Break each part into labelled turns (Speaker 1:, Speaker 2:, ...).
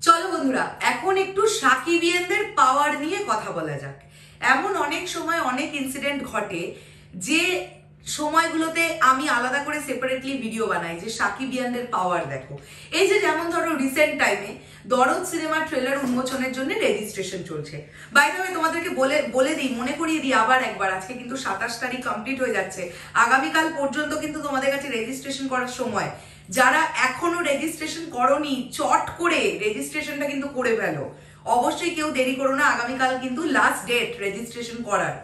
Speaker 1: চলো বন্ধুরা, এখন একটু সাকিবিয়ানদের পাওয়ার নিয়ে কথা বলা যাক। এমন অনেক সময় অনেক ইনসিডেন্ট ঘটে যে সময়গুলোতে আমি আলাদা করে সেপারেটলি ভিডিও বানাই যে সাকিবিয়ানদের পাওয়ার দেখো। এই যে যেমন ধরো রিসেন্ট টাইমে দরদ সিনেমার ট্রেলার উন্মোচনের জন্য রেজিস্ট্রেশন চলছে। বাই দ্য ওয়ে তোমাদেরকে বলে দিই, মনে করিয়ে দিই আবার একবার, আজকে কিন্তু 27 তারিখ কমপ্লিট হয়ে যাচ্ছে। আগামীকাল পর্যন্ত কিন্তু তোমাদের কাছে রেজিস্ট্রেশন করার সময়। যারা এখনো রেজিস্ট্রেশন করোনি, চট করে রেজিস্ট্রেশনটা কিন্তু করে ফেলো। অবশ্যই কেউ দেরি করো না, আগামীকাল কিন্তু লাস্ট ডেট রেজিস্ট্রেশন করার।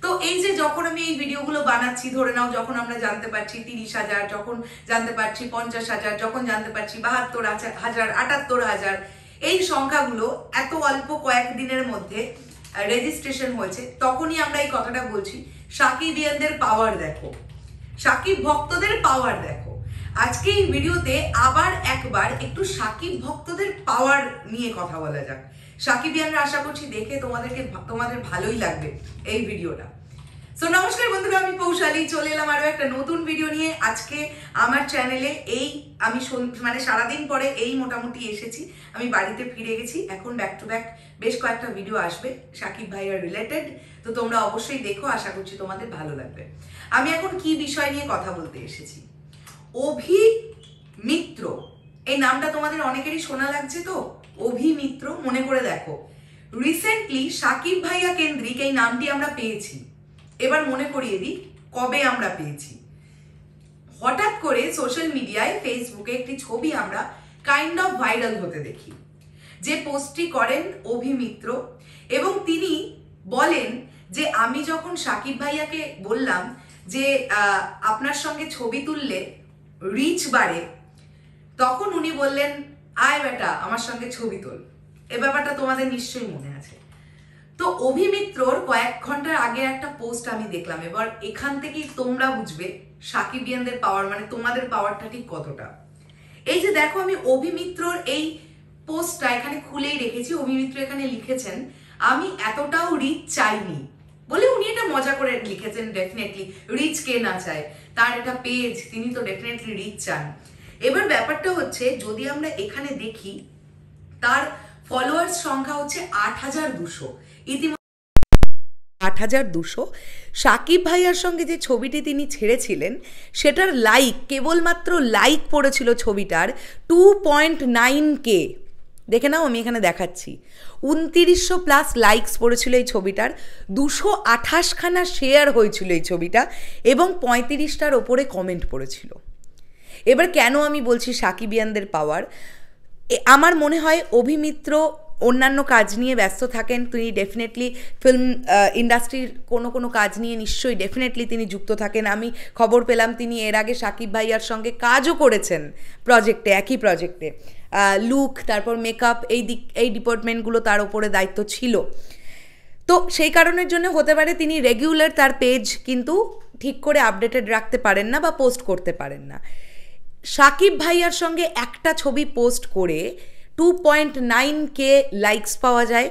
Speaker 1: তো এই যে যখন আমি এই ভিডিওগুলো বানাচ্ছি, ধরে নাও যখন আমরা জানতে পারছি 30,000, যখন জানতে পারছি 50,000, যখন জানতে পারছি 72,000, 78,000, এই সংখ্যাগুলো এত অল্প কয়েকদিনের মধ্যে রেজিস্ট্রেশন হয়েছে, তখনই আমরা এই কথাটা বলছি, সাকিবিয়ানদের পাওয়ার দেখো, সাকিব ভক্তদের পাওয়ার দেখো। আজকে এই ভিডিওতে আবার একবার একটু সাকিব ভক্তদের পাওয়ার নিয়ে কথা বলা যাক। সাকিবিয়ানরা আশা করছি দেখে তোমাদের ভালোই লাগবে এই ভিডিওটা। সো নমস্কার বন্ধুরা, আমি পৌশালী চলে এলাম আরো একটা নতুন ভিডিও নিয়ে। আজকে আমার চ্যানেলে আমি সারাদিন পরে মোটামুটি এসেছি, আমি বাড়িতে ফিরে গেছি। এখন ব্যাক টু ব্যাক বেশ কয়েকটা ভিডিও আসবে সাকিব ভাইয়ার রিলেটেড, তো তোমরা অবশ্যই দেখো, আশা করছি তোমাদের ভালো লাগবে। আমি এখন কি বিষয় নিয়ে কথা বলতে এসেছি, অভিমিত্র, এই নামটা তোমাদের অনেকেরই শোনা লাগছে তো। অভিমিত্র, মনে করে দেখো, রিসেন্টলি সাকিব ভাইয়া কেন্দ্রিক এই নামটি আমরা পেয়েছি। এবার মনে করিয়ে দিই কবে আমরা পেয়েছি। হঠাৎ করে সোশ্যাল মিডিয়ায়, ফেসবুকে একটি ছবি আমরা কাইন্ড অফ ভাইরাল হতে দেখি, যে পোস্টটি করেন অভিমিত্র, এবং তিনি বলেন যে আমি যখন সাকিব ভাইয়াকে বললাম যে আপনার সঙ্গে ছবি তুললে রিচ বাড়ে, তখন উনি বললেন আয় বেটা আমার সঙ্গে ছবি তোল। এ ব্যাপারটা তোমাদের নিশ্চয়ই মনে আছে। তো অভিমিত্রর কয়েক ঘন্টার আগে একটা পোস্ট আমি দেখলাম। এবার এখান থেকেই তোমরা বুঝবে সাকিবিয়ানদের পাওয়ার, মানে তোমাদের পাওয়ারটা ঠিক কতটা। এই যে দেখো, আমি অভিমিত্রর এই পোস্টটা এখানে খুলেই রেখেছি। অভিমিত্র এখানে লিখেছেন আমি এতটাও রিচ চাইনি বলে, উনি এটা মজা করে লিখেছেন। ডেফিনেটলি রিচ কে না চায়, তার এটা পেজ, তিনি তো ডেফিনেটলি রিচ চান। এবার ব্যাপারটা হচ্ছে, যদি আমরা এখানে দেখি, তার ফলোয়ার্স সংখ্যা হচ্ছে 8,200। ইতিমধ্যে 8,200। সাকিব ভাইয়ার সঙ্গে যে ছবিটি তিনি ছেড়েছিলেন সেটার লাইক, কেবলমাত্র লাইক পড়েছিল ছবিটার 2.9K। দেখে নাও, আমি এখানে দেখাচ্ছি, 2900 প্লাস লাইকস পড়েছিল এই ছবিটার, 228খানা শেয়ার হয়েছিল এই ছবিটা, এবং 35টার ওপরে কমেন্ট পড়েছিল। এবার কেন আমি বলছি সাকিবিয়ানদের পাওয়ার, আমার মনে হয় অভিমিত্র অন্যান্য কাজ নিয়ে ব্যস্ত থাকেন। তিনি ডেফিনেটলি ফিল্ম ইন্ডাস্ট্রির কোনো কাজ নিয়ে নিশ্চয়ই ডেফিনেটলি তিনি যুক্ত থাকেন। আমি খবর পেলাম তিনি এর আগে সাকিব ভাইয়ার সঙ্গে কাজও করেছেন প্রজেক্টে, একই প্রজেক্টে। লুক, তারপর মেকআপ, এই ডিপার্টমেন্টগুলো তার উপরে দায়িত্ব ছিল। তো সেই কারণের জন্য হতে পারে তিনি রেগুলার তার পেজ কিন্তু ঠিক করে আপডেটেড রাখতে পারেন না বা পোস্ট করতে পারেন না। সাকিব ভাইয়ার সঙ্গে একটা ছবি পোস্ট করে 2.9K লাইকস পাওয়া যায়,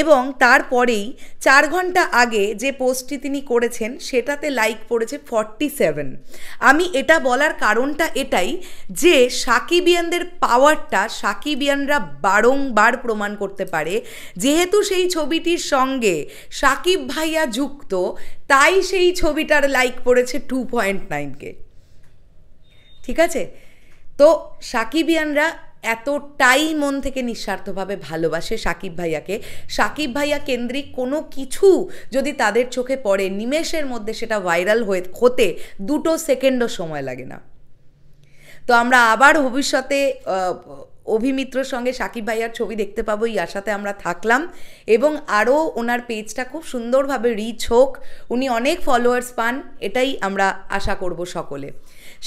Speaker 1: এবং তারপরেই 4 ঘন্টা আগে যে পোস্টটি তিনি করেছেন সেটাতে লাইক পড়েছে 47। আমি এটা বলার কারণটা এটাই যে সাকিবিয়ানদের পাওয়ারটা সাকিবিয়ানরা বারংবার প্রমাণ করতে পারে। যেহেতু সেই ছবিটির সঙ্গে সাকিব ভাইয়া যুক্ত, তাই সেই ছবিটার লাইক পড়েছে 2.9K। ঠিক আছে, তো সাকিবিয়ানরা এতটাই মন থেকে নিঃস্বার্থভাবে ভালোবাসে সাকিব ভাইয়াকে। সাকিব ভাইয়া কেন্দ্রিক কোনো কিছু যদি তাদের চোখে পড়ে, নিমেষের মধ্যে সেটা ভাইরাল হতে 2 সেকেন্ডও সময় লাগে না। তো আমরা আবার ভবিষ্যতে অভিমিত্রর সঙ্গে সাকিব ভাইয়ার ছবি দেখতে পাবো, এই আশাতে আমরা থাকলাম, এবং আরও ওনার পেজটা খুব সুন্দরভাবে রিচ হোক, উনি অনেক ফলোয়ার্স পান, এটাই আমরা আশা করব সকলে।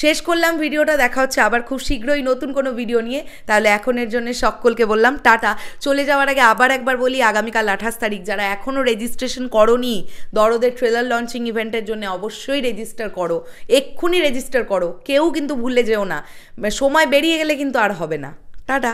Speaker 1: শেষ করলাম ভিডিওটা, দেখা হচ্ছে আবার খুব শীঘ্রই নতুন কোনো ভিডিও নিয়ে। তাহলে এখনের জন্য সকলকে বললাম টাটা। চলে যাওয়ার আগে আবার একবার বলি, আগামীকাল 28 তারিখ যারা এখনও রেজিস্ট্রেশন করোনি দরদের ট্রেলার লঞ্চিং ইভেন্টের জন্য, অবশ্যই রেজিস্টার করো, এক্ষুনি রেজিস্টার করো, কেউ কিন্তু ভুলে যেও না, সময় বেরিয়ে গেলে কিন্তু আর হবে না। টাটা।